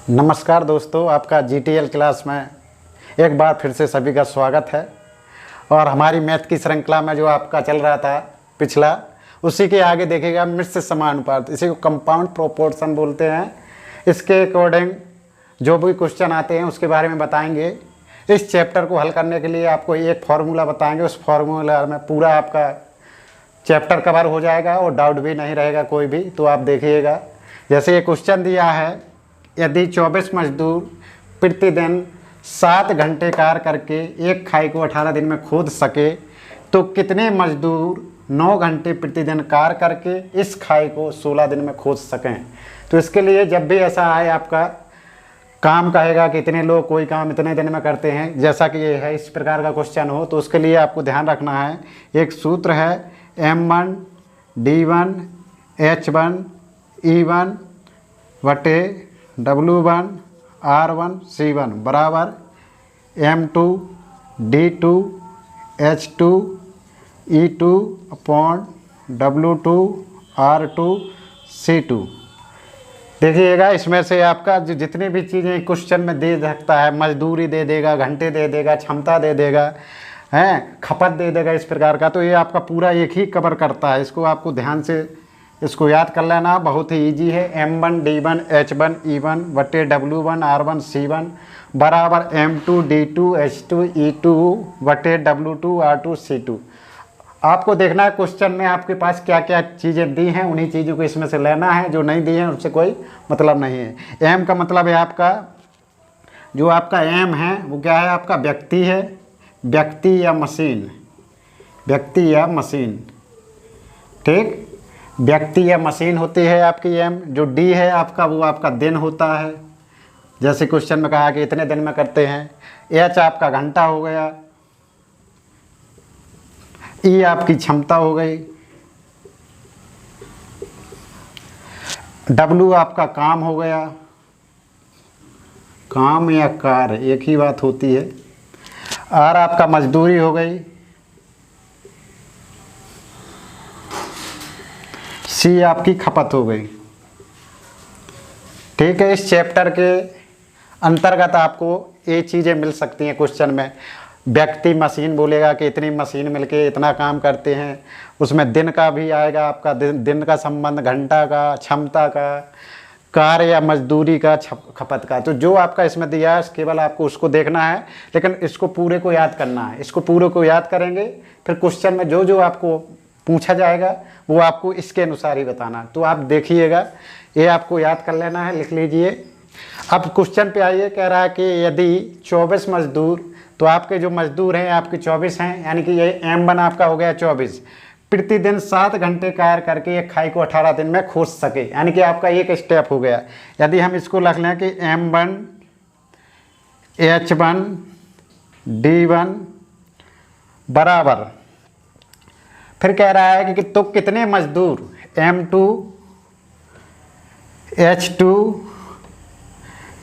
नमस्कार दोस्तों, आपका जीटीएल क्लास में एक बार फिर से सभी का स्वागत है। और हमारी मैथ की श्रृंखला में जो आपका चल रहा था पिछला, उसी के आगे देखिएगा मिश्र समानुपात, इसी को कंपाउंड प्रोपोर्शन बोलते हैं। इसके अकॉर्डिंग जो भी क्वेश्चन आते हैं उसके बारे में बताएंगे। इस चैप्टर को हल करने के लिए आपको एक फार्मूला बताएंगे, उस फार्मूला में पूरा आपका चैप्टर कवर हो जाएगा और डाउट भी नहीं रहेगा कोई भी। तो आप देखिएगा, जैसे ये क्वेश्चन दिया है, यदि 24 मजदूर प्रतिदिन 7 घंटे कार्य करके एक खाई को 18 दिन में खोद सके तो कितने मजदूर 9 घंटे प्रतिदिन कार्य करके इस खाई को 16 दिन में खोद सकें। तो इसके लिए जब भी ऐसा आए आपका काम कहेगा कि इतने लोग कोई काम इतने दिन में करते हैं, जैसा कि ये है, इस प्रकार का क्वेश्चन हो, तो उसके लिए आपको ध्यान रखना है। एक सूत्र है M1 D1 H1 E1 बटे W1 R1 C1 बराबर M2 D2 H2 E2 upon W2 R2 C2। देखिएगा, इसमें से आपका जो जितनी भी चीज़ें क्वेश्चन में दे सकता है, मजदूरी दे देगा, घंटे दे देगा, क्षमता दे देगा, हैं, खपत दे देगा, इस प्रकार का, तो ये आपका पूरा एक ही कवर करता है। इसको आपको ध्यान से इसको याद कर लेना, बहुत ही इजी है। M1 D1 H1 E1 बटे W1 R1 C1 बराबर M2 D2 H2 E2 बटे W2 R2 C2। आपको देखना है क्वेश्चन में आपके पास क्या क्या चीज़ें दी हैं, उन्हीं चीज़ों को इसमें से लेना है। जो नहीं दी हैं उससे कोई मतलब नहीं है। M का मतलब है आपका, जो आपका M है वो क्या है, आपका व्यक्ति है, व्यक्ति या मशीन, व्यक्ति या मशीन, ठीक, व्यक्ति या मशीन होती है आपकी M। जो D है आपका, वो आपका दिन होता है, जैसे क्वेश्चन में कहा कि इतने दिन में करते हैं। H आपका घंटा हो गया, E आपकी क्षमता हो गई, W आपका काम हो गया, काम या कार्य एक ही बात होती है। R आपका मजदूरी हो गई, C आपकी खपत हो गई। ठीक है, इस चैप्टर के अंतर्गत आपको ये चीज़ें मिल सकती हैं क्वेश्चन में। व्यक्ति मशीन बोलेगा कि इतनी मशीन मिलके इतना काम करते हैं, उसमें दिन का भी आएगा आपका, दिन का संबंध, घंटा का, क्षमता का, कार्य या मजदूरी का, खपत का। तो जो आपका इसमें दिया है केवल आपको उसको देखना है, लेकिन इसको पूरे को याद करना है। इसको पूरे को याद करेंगे, फिर क्वेश्चन में जो जो आपको पूछा जाएगा वो आपको इसके अनुसार ही बताना। तो आप देखिएगा, ये आपको याद कर लेना है, लिख लीजिए। अब क्वेश्चन पे आइए, कह रहा है कि यदि 24 मजदूर, तो आपके जो मजदूर हैं आपके 24 हैं, यानी कि ये M1 आपका हो गया 24, प्रतिदिन 7 घंटे कार्य करके एक खाई को 18 दिन में खोद सके, यानी कि आपका एक स्टेप हो गया। यदि हम इसको लिख लें कि M1 H1 D1 बराबर, फिर कह रहा है कि तो कितने मजदूर M2 H2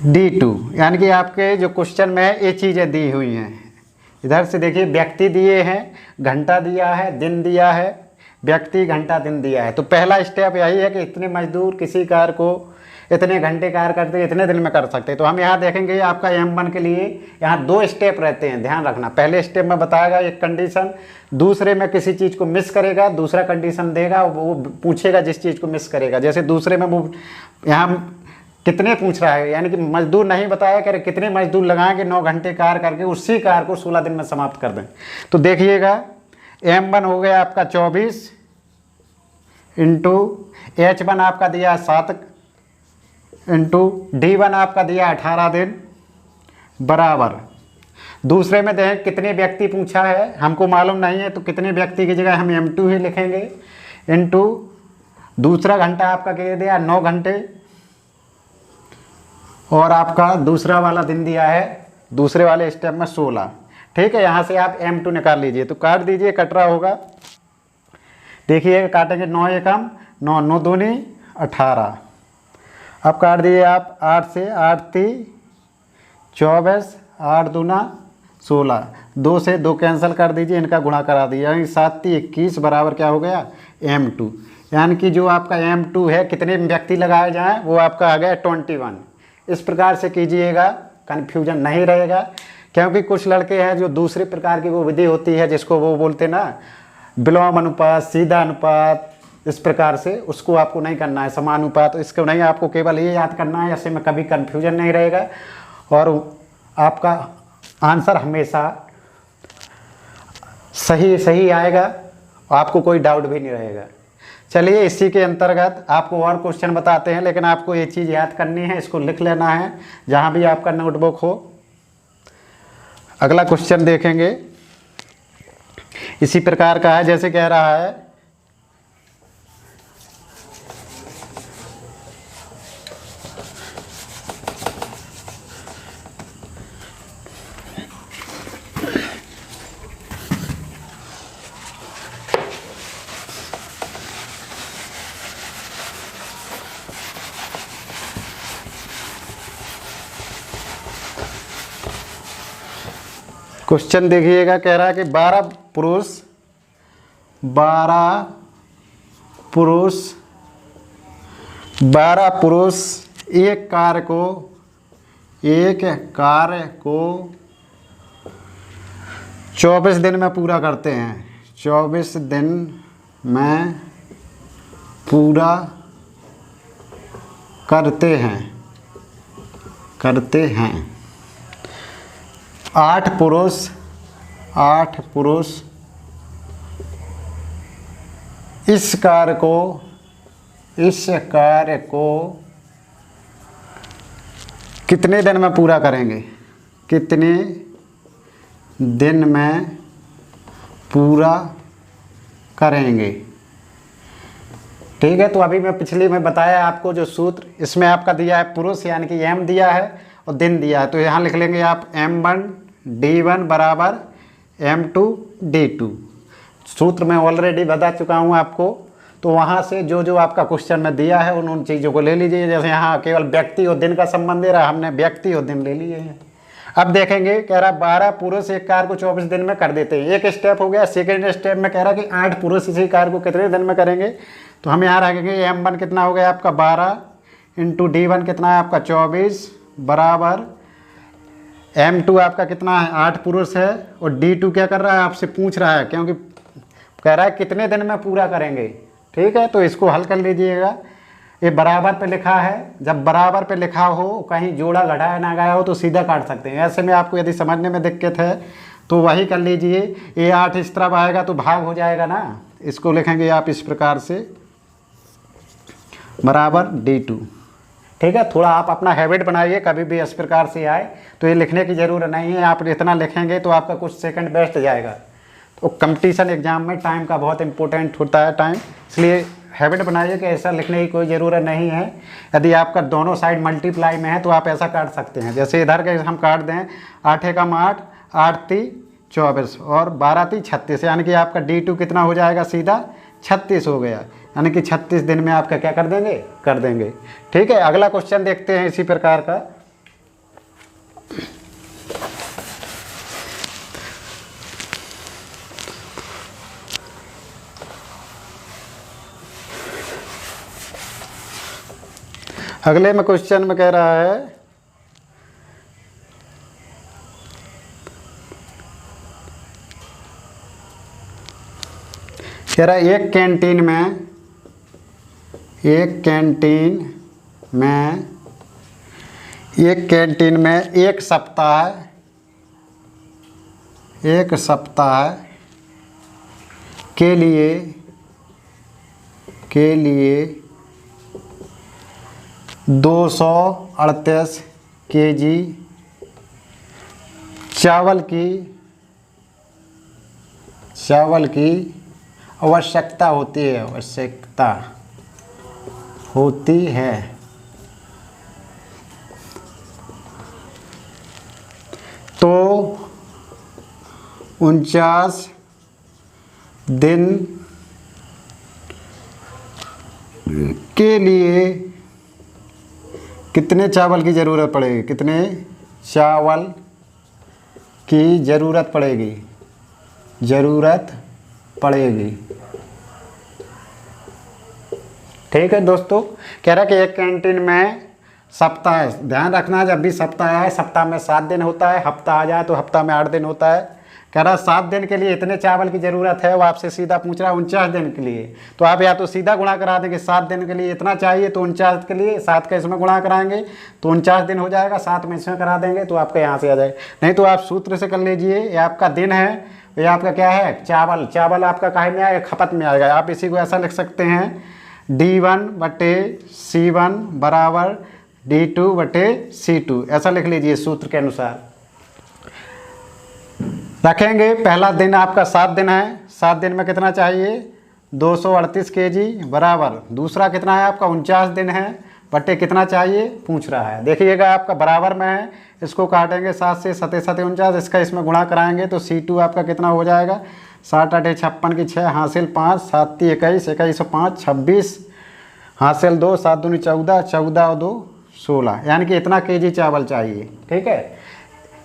D2, यानी कि आपके जो क्वेश्चन में ये चीज़ें दी हुई हैं। इधर से देखिए, व्यक्ति दिए हैं, घंटा दिया है, दिन दिया है, व्यक्ति, घंटा, दिन दिया है। तो पहला स्टेप यही है कि इतने मजदूर किसी कार्य को इतने घंटे कार्य करते, इतने दिन में कर सकते। तो हम यहाँ देखेंगे आपका M1 के लिए यहाँ 2 स्टेप रहते हैं, ध्यान रखना। पहले स्टेप में बताएगा एक कंडीशन, दूसरे में किसी चीज़ को मिस करेगा, दूसरा कंडीशन देगा, वो पूछेगा जिस चीज़ को मिस करेगा। जैसे दूसरे में वो यहाँ कितने पूछ रहा है, यानी कि मजदूर नहीं बताया, कह रहे कितने मजदूर लगाएंगे 9 घंटे कार्य करके उसी कार्य को 16 दिन में समाप्त कर दें। तो देखिएगा, M1 हो गया आपका 24 इंटू H1 आपका दिया 7 इंटू D1 आपका दिया 18 दिन बराबर, दूसरे में देखें कितने व्यक्ति पूछा है, हमको मालूम नहीं है, तो कितने व्यक्ति की जगह हम M2 ही लिखेंगे, इंटू दूसरा घंटा आपका कह दिया 9 घंटे, और आपका दूसरा वाला दिन दिया है दूसरे वाले स्टेप में 16। ठीक है, यहाँ से आप M2 निकाल लीजिए। तो काट दीजिए, कट रहा होगा, देखिए काटेंगे, 9 एकम 9, 9 दूनी 18। अब काट दिए आप 8 से, 8 3 24, 8 दूना 16, 2 से 2 कैंसिल कर दीजिए, इनका गुणा करा दीजिए, यानी 7 3 21 बराबर क्या हो गया M2। यानी कि जो आपका M2 है, कितने व्यक्ति लगाए जाएँ, वो आपका आ गया 21, इस प्रकार से कीजिएगा, कन्फ्यूजन नहीं रहेगा। क्योंकि कुछ लड़के हैं जो दूसरे प्रकार की वो विधि होती है जिसको वो बोलते ना विलोम अनुपात, सीधा अनुपात, इस प्रकार से उसको आपको नहीं करना है, समानुपात, तो इसको नहीं, आपको केवल ये याद करना है, ऐसे में कभी कन्फ्यूजन नहीं रहेगा और आपका आंसर हमेशा सही आएगा, आपको कोई डाउट भी नहीं रहेगा। चलिए इसी के अंतर्गत आपको और क्वेश्चन बताते हैं, लेकिन आपको ये चीज़ याद करनी है, इसको लिख लेना है जहाँ भी आपका नोटबुक हो। अगला क्वेश्चन देखेंगे, इसी प्रकार का है, जैसे कह रहा है क्वेश्चन देखिएगा, कह रहा है कि 12 पुरुष एक कार्य को 24 दिन में पूरा करते हैं, 24 दिन में पूरा करते हैं। 8 पुरुष इस कार्य को कितने दिन में पूरा करेंगे, कितने दिन में पूरा करेंगे। ठीक है, तो अभी मैं पिछली में बताया आपको जो सूत्र, इसमें आपका दिया है पुरुष यानी कि m दिया है और दिन दिया है, तो यहाँ लिख लेंगे आप m1d1 बराबर m2 d2। सूत्र मैं ऑलरेडी बता चुका हूँ आपको, तो वहाँ से जो जो आपका क्वेश्चन में दिया है उन चीज़ों को ले लीजिए। जैसे यहाँ केवल व्यक्ति और दिन का संबंध दे रहा है, हमने व्यक्ति और दिन ले लिए हैं। अब देखेंगे, कह रहा 12 पुरुष एक कार्य को 24 दिन में कर देते हैं, एक स्टेप हो गया। सेकेंड स्टेप में कह रहा कि 8 पुरुष इसी कार्य को कितने दिन में करेंगे, तो हम यहाँ रखेंगे m1 कितना हो गया आपका 12 इंटू d1 कितना है आपका 24 बराबर m2 आपका कितना है 8 पुरुष है, और d2 क्या कर रहा है, आपसे पूछ रहा है, क्योंकि कह रहा है कितने दिन में पूरा करेंगे। ठीक है, तो इसको हल कर लीजिएगा। ये बराबर पे लिखा है, जब बराबर पे लिखा हो, कहीं जोड़ा घटाया ना गया हो तो सीधा काट सकते हैं। ऐसे में आपको यदि समझने में दिक्कत है तो वही कर लीजिए। ये 8 इस तरफ आएगा तो भाग हो जाएगा ना, इसको लिखेंगे आप इस प्रकार से बराबर d2। ठीक है, थोड़ा आप अपना हैबिट बनाइए, कभी भी इस प्रकार से आए तो ये लिखने की ज़रूरत नहीं है, आप इतना लिखेंगे तो आपका कुछ सेकंड बेस्ट जाएगा। तो कंपटीशन एग्जाम में टाइम का बहुत इंपॉर्टेंट होता है टाइम, इसलिए हैबिट बनाइए कि ऐसा लिखने की कोई ज़रूरत नहीं है। यदि आपका दोनों साइड मल्टीप्लाई में है तो आप ऐसा काट सकते हैं, जैसे इधर के हम काट दें 8 एकम 8, 8 × 24 और 12 × 36, यानी कि आपका d2 कितना हो जाएगा, सीधा 36 हो गया, यानी कि 36 दिन में आपका क्या कर देंगे। ठीक है, अगला क्वेश्चन देखते हैं इसी प्रकार का। अगले में क्वेश्चन में कह रहा है एक कैंटीन में एक सप्ताह के लिए 238 kg चावल की आवश्यकता होती है, तो 49 दिन के लिए कितने चावल की ज़रूरत पड़ेगी, कितने चावल की ज़रूरत पड़ेगी। ठीक है दोस्तों, कह रहा कि एक कैंटीन में सप्ताह, ध्यान रखना जब भी सप्ताह आए, सप्ताह में 7 दिन होता है, हफ्ता आ जाए तो हफ्ता में 8 दिन होता है। कह रहा 7 दिन के लिए इतने चावल की ज़रूरत है, वो आपसे सीधा पूछ रहा है 49 दिन के लिए। तो आप या तो सीधा गुणा करा देंगे, 7 दिन के लिए इतना चाहिए तो 49 के लिए 7 का इसमें गुणा कराएंगे तो 49 दिन हो जाएगा, 7 में इसमें करा देंगे तो आपका यहाँ से आ जाएगा। नहीं तो आप सूत्र से कर लीजिए, ये आपका दिन है, ये आपका क्या है चावल, चावल आपका काहे में आएगा, खपत में आएगा। आप इसी को ऐसा लिख सकते हैं D1/C1 बराबर D2/C2, ऐसा लिख लीजिए सूत्र के अनुसार रखेंगे। पहला दिन आपका 7 दिन है, 7 दिन में कितना चाहिए 238 kg बराबर, दूसरा कितना है आपका 49 दिन है बटे कितना चाहिए पूछ रहा है। देखिएगा आपका बराबर में है, इसको काटेंगे 7 से, 7 7 49, इसका इसमें गुणा कराएंगे तो C2 आपका कितना हो जाएगा 60 8 56 की 6 हासिल 5 7 3 21 21 5 26 हासिल 2 7 दूनी 14 14 और 2 16, यानी कि इतना केजी चावल चाहिए। ठीक है,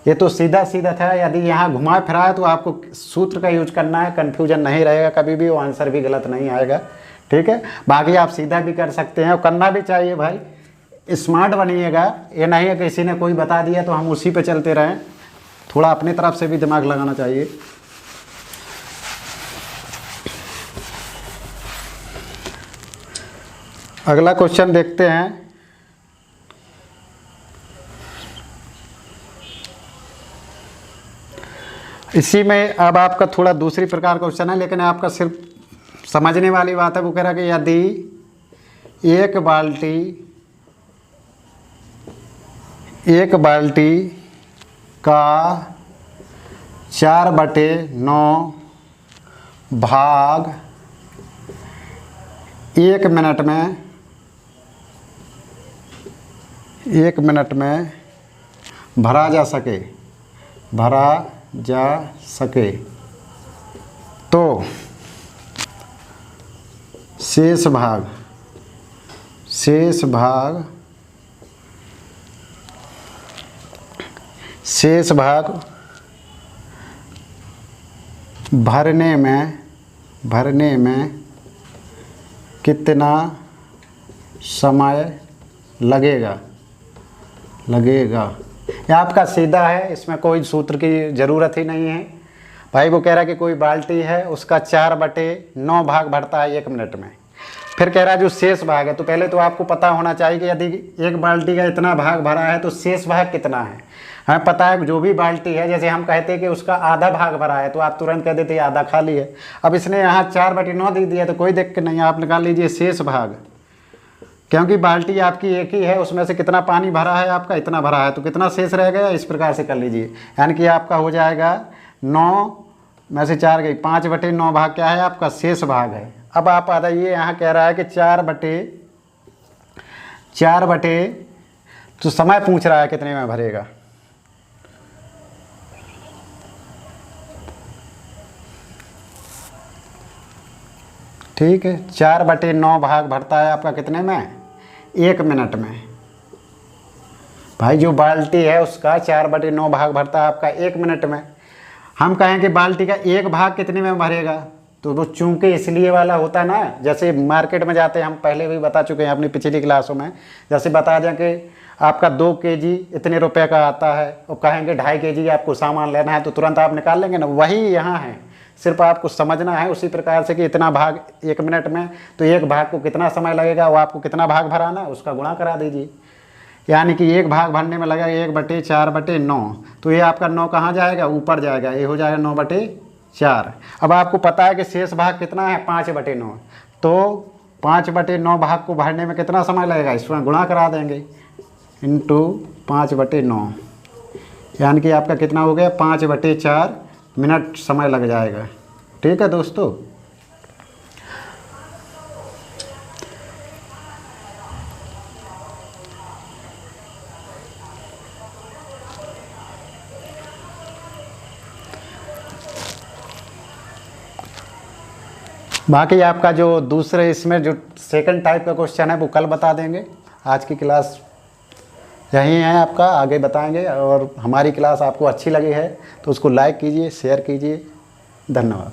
ये तो सीधा सीधा था। यदि यहाँ घुमा फिरा है तो आपको सूत्र का यूज करना है, कन्फ्यूजन नहीं रहेगा कभी भी, वो आंसर भी गलत नहीं आएगा। ठीक है, बाकी आप सीधा भी कर सकते हैं और करना भी चाहिए भाई, स्मार्ट बनिएगा। ये नहीं है कि किसी ने कोई बता दिया तो हम उसी पे चलते रहें, थोड़ा अपनी तरफ से भी दिमाग लगाना चाहिए। अगला क्वेश्चन देखते हैं। इसी में अब आपका थोड़ा दूसरी प्रकार का क्वेश्चन है, लेकिन आपका सिर्फ समझने वाली बात है। वो कह रहा है कि यदि एक बाल्टी का 4/9 भाग 1 मिनट में भरा जा सके तो शेष भाग भरने में कितना समय लगेगा। ये आपका सीधा है, इसमें कोई सूत्र की ज़रूरत ही नहीं है भाई। वो कह रहा है कि कोई बाल्टी है, उसका 4/9 भाग भरता है 1 मिनट में। फिर कह रहा है जो शेष भाग है, तो पहले तो आपको पता होना चाहिए कि यदि एक बाल्टी का इतना भाग भरा है तो शेष भाग कितना है। हमें पता है जो भी बाल्टी है, जैसे हम कहते हैं कि उसका आधा भाग भरा है तो आप तुरंत कह देते आधा खाली है। अब इसने यहाँ 4/9 दे दिया तो कोई दिक्कत नहीं है, आप निकाल लीजिए शेष भाग, क्योंकि बाल्टी आपकी एक ही है, उसमें से कितना पानी भरा है आपका इतना भरा है तो कितना शेष रह गया, इस प्रकार से कर लीजिए। यानी कि आपका हो जाएगा 9 में से 4 गई, 5/9 भाग क्या है आपका शेष भाग है। अब आप आ जाइए, यहाँ कह रहा है कि 4/4 तो समय पूछ रहा है कितने में भरेगा। ठीक है, 4/9 भाग भरता है आपका कितने में 1 मिनट में। भाई जो बाल्टी है उसका 4/9 भाग भरता है आपका 1 मिनट में। हम कहें कि बाल्टी का एक भाग कितने में भरेगा, तो वो चूंकि इसलिए वाला होता है ना, जैसे मार्केट में जाते हैं, हम पहले भी बता चुके हैं अपनी पिछली क्लासों में, जैसे बता दें कि आपका 2 केजी इतने रुपए का आता है और कहेंगे 2.5 केजी आपको सामान लेना है तो तुरंत आप निकाल लेंगे ना, वही यहाँ है। सिर्फ आपको समझना है उसी प्रकार से कि इतना भाग 1 मिनट में, तो एक भाग को कितना समय लगेगा, वो आपको कितना भाग भराना है उसका गुणा करा दीजिए। यानी कि एक भाग भरने में लगेगा 1/4/9, तो ये आपका 9 कहाँ जाएगा, ऊपर जाएगा, ये हो जाएगा 9/4। अब आपको पता है कि शेष भाग कितना है 5/9, तो 5/9 भाग को भरने में कितना समय लगेगा, इसमें गुणा करा देंगे इंटू 5/9, यानी कि आपका कितना हो गया 5/4 मिनट समय लग जाएगा। ठीक है दोस्तों, बाकी आपका जो दूसरे इसमें जो सेकंड टाइप का क्वेश्चन है वो कल बता देंगे। आज की क्लास यही है, आपका आगे बताएंगे। और हमारी क्लास आपको अच्छी लगी है तो उसको लाइक कीजिए, शेयर कीजिए। धन्यवाद।